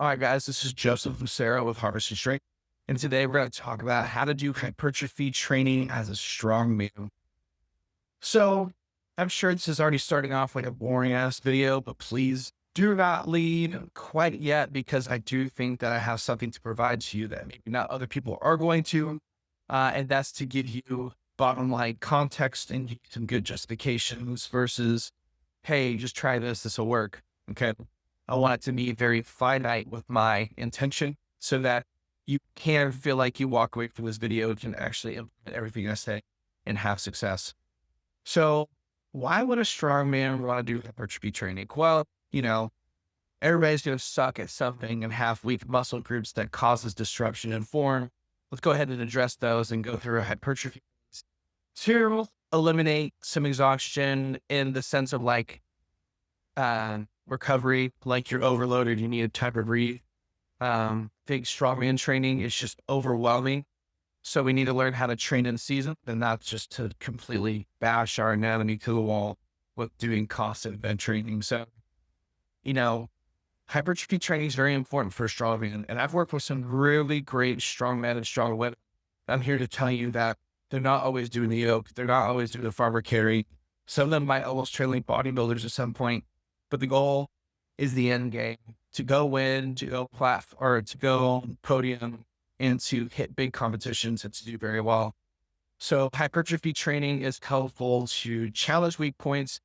All right, guys, this is Joseph Lucero with Harvesting Strength. And today we're going to talk about how to do hypertrophy training as a strongman. So I'm sure this is already starting off like a boring ass video, but please do not leave quite yet because I do think that I have something to provide to you that maybe not other people are going to. And that's to give you bottom line context and give you some good justifications versus, hey, just try this, this will work. Okay. I want it to be very finite with my intention so that you can feel like you walk away from this video and can actually implement everything I say and have success. So why would a strong man want to do hypertrophy training? Well, everybody's going to suck at something and have weak muscle groups that causes disruption in form. Let's go ahead and address those and go through a hypertrophy to eliminate some exhaustion in the sense of recovery, like you're overloaded, you need a time to breathe. Big strongman training is just overwhelming. So we need to learn how to train in season and not just to completely bash our anatomy to the wall with doing constant event training. So, hypertrophy training is very important for a strongman. And I've worked with some really great strongmen and strong women. I'm here to tell you that they're not always doing the yoke. They're not always doing the farmer carry. Some of them might almost train like bodybuilders at some point, but the goal is the end game to go win, to go or to go podium and to hit big competitions and to do very well. So hypertrophy training is helpful to challenge weak points,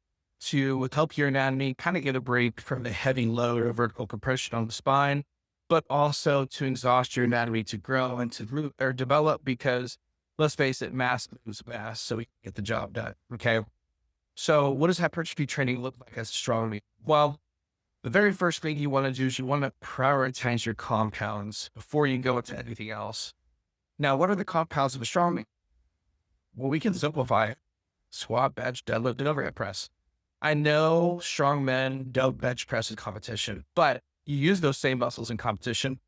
to help your anatomy kind of get a break from the heavy load or vertical compression on the spine, but also to exhaust your anatomy to grow and to move or develop because let's face it, mass moves mass, so we can get the job done. Okay. So what does hypertrophy training look like as a strongman? Well, the very first thing you want to do is you want to prioritize your compounds before you go into anything else. Now, what are the compounds of a strongman? Well, we can simplify it. Squat, bench, deadlift, and overhead press. I know strongmen don't bench press in competition, but you use those same muscles in competition.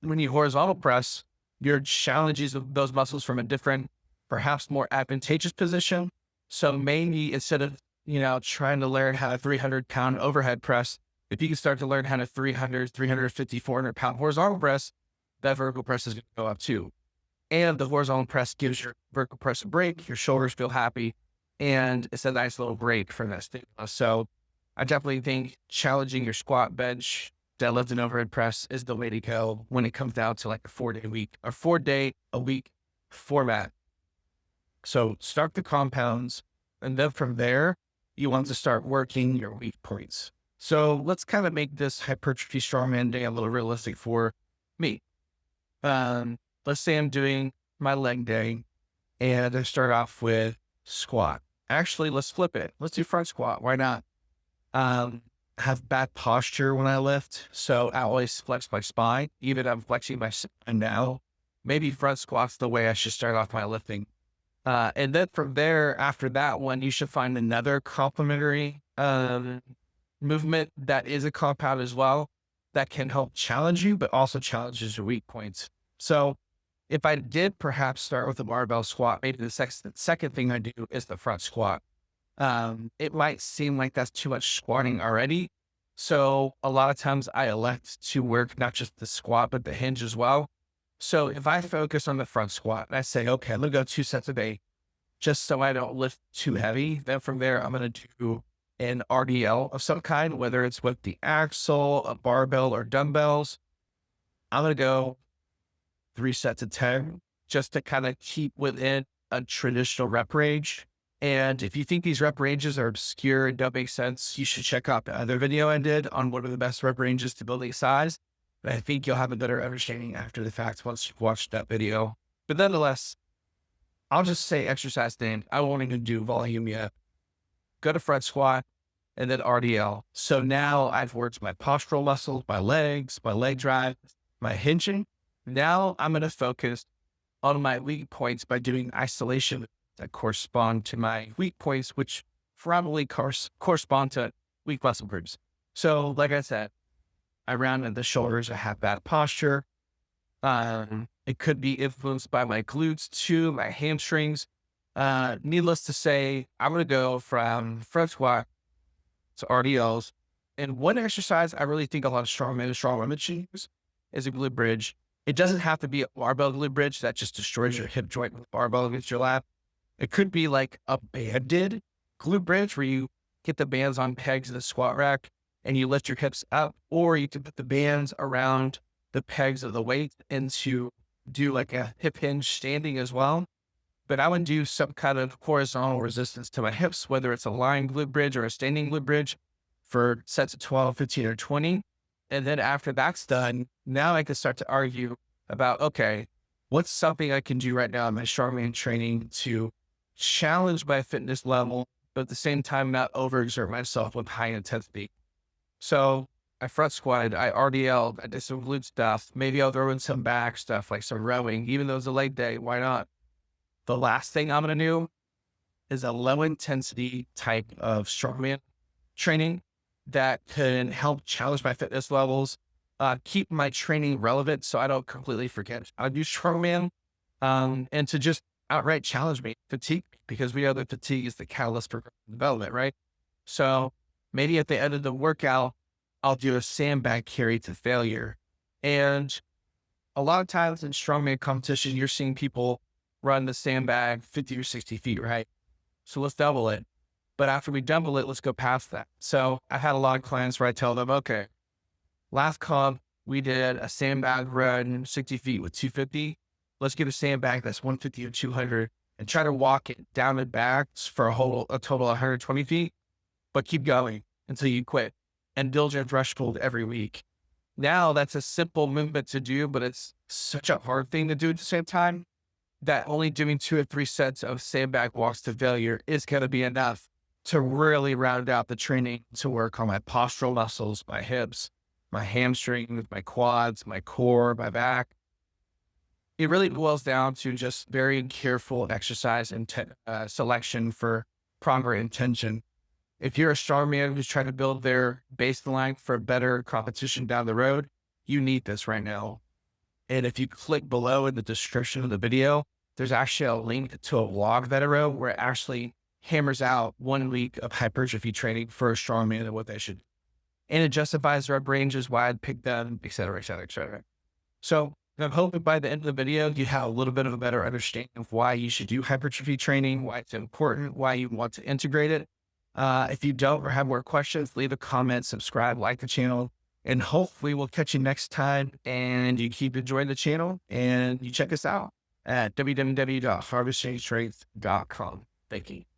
When you horizontal press, you're challenging those muscles from a different, perhaps more advantageous position. So maybe instead of trying to learn how to 300-pound overhead press, if you can start to learn how to 300, 350, 400-pound horizontal press, that vertical press is going to go up too. And the horizontal press gives your vertical press a break, your shoulders feel happy, and it's a nice little break from that stimulus. So I definitely think challenging your squat, bench, deadlift, and overhead press is the way to go when it comes down to like a 4-day-a-week format. So start the compounds, and then from there, you want to start working your weak points. So let's kind of make this hypertrophy strongman day a little realistic for me. Let's say I'm doing my leg day and I start off with squat. Actually, let's flip it. Let's do front squat. Why not? Have bad posture when I lift. So I always flex my spine. Even I'm flexing my spine now. Maybe front squat's the way I should start off my lifting. And then from there, after that one, you should find another complementary movement that is a compound as well that can help challenge you, but also challenges your weak points. So if I did perhaps start with a barbell squat, maybe the second thing I do is the front squat. It might seem like that's too much squatting already. So a lot of times I elect to work not just the squat, but the hinge as well. So if I focus on the front squat and I say, okay, I'm going to go 2 sets a day just so I don't lift too heavy. Then from there, I'm going to do an RDL of some kind, whether it's with the axle, a barbell, or dumbbells. I'm going to go 3 sets of 10 just to kind of keep within a traditional rep range. And if you think these rep ranges are obscure and don't make sense, you should check out the other video I did on what are the best rep ranges to building size. But I think you'll have a better understanding after the fact once you've watched that video. But nonetheless, I'll just say exercise name. I won't even do volume yet. Go to front squat and then RDL. So now I've worked my postural muscles, my legs, my leg drive, my hinging. Now I'm going to focus on my weak points by doing isolation that correspond to my weak points, which probably correspond to weak muscle groups. So like I said, I rounded the shoulders. I have bad posture. It could be influenced by my glutes too, my hamstrings. Needless to say, I'm going to go from front squat to RDLs And one exercise I really think a lot of strongmen and strong women should use is a glute bridge. It doesn't have to be a barbell glute bridge that just destroys your hip joint with barbell against your lap. It could be like a banded glute bridge where you get the bands on pegs in the squat rack and you lift your hips up, or you can put the bands around the pegs of the weight and to do like a hip hinge standing as well. But I would do some kind of horizontal resistance to my hips, whether it's a lying glute bridge or a standing glute bridge for sets of 12, 15, or 20. And then after that's done, now I can start to argue about, okay, what's something I can do right now in my strongman training to challenge my fitness level, but at the same time, not overexert myself with high intensity. So I front squatted, I RDL'd, I did some glute stuff. Maybe I'll throw in some back stuff like some rowing, even though it's a leg day. Why not? The last thing I'm going to do is a low intensity type of strongman training that can help challenge my fitness levels, keep my training relevant so I don't completely forget how to do strongman, and to just outright challenge me, fatigue me, because we know that fatigue is the catalyst for development, right? So maybe at the end of the workout, I'll do a sandbag carry to failure. And a lot of times in strongman competition, you're seeing people run the sandbag 50 or 60 feet, right? So let's double it. But after we double it, let's go past that. So I've had a lot of clients where I tell them, okay, last comp, we did a sandbag run 60 feet with 250. Let's get a sandbag that's 150 or 200 and try to walk it down and back for a total of 120 feet, but keep going until you quit and build your threshold every week. Now that's a simple movement to do, but it's such a hard thing to do at the same time that only doing 2 or 3 sets of sandbag walks to failure is going to be enough to really round out the training to work on my postural muscles, my hips, my hamstrings, my quads, my core, my back. It really boils down to just very careful exercise and selection for proper intention. If you're a strongman who's trying to build their baseline for better competition down the road, you need this right now. And if you click below in the description of the video, there's actually a link to a vlog that I wrote where it actually hammers out 1 week of hypertrophy training for a strongman and what they should do. And it justifies rep ranges, why I'd pick them, et cetera, et cetera, et cetera. So I'm hoping by the end of the video, you have a little bit of a better understanding of why you should do hypertrophy training, why it's important, why you want to integrate it. If you don't or have more questions, leave a comment, subscribe, like the channel, and hopefully we'll catch you next time and you keep enjoying the channel and you check us out at www.harvestingstrength.com. Thank you.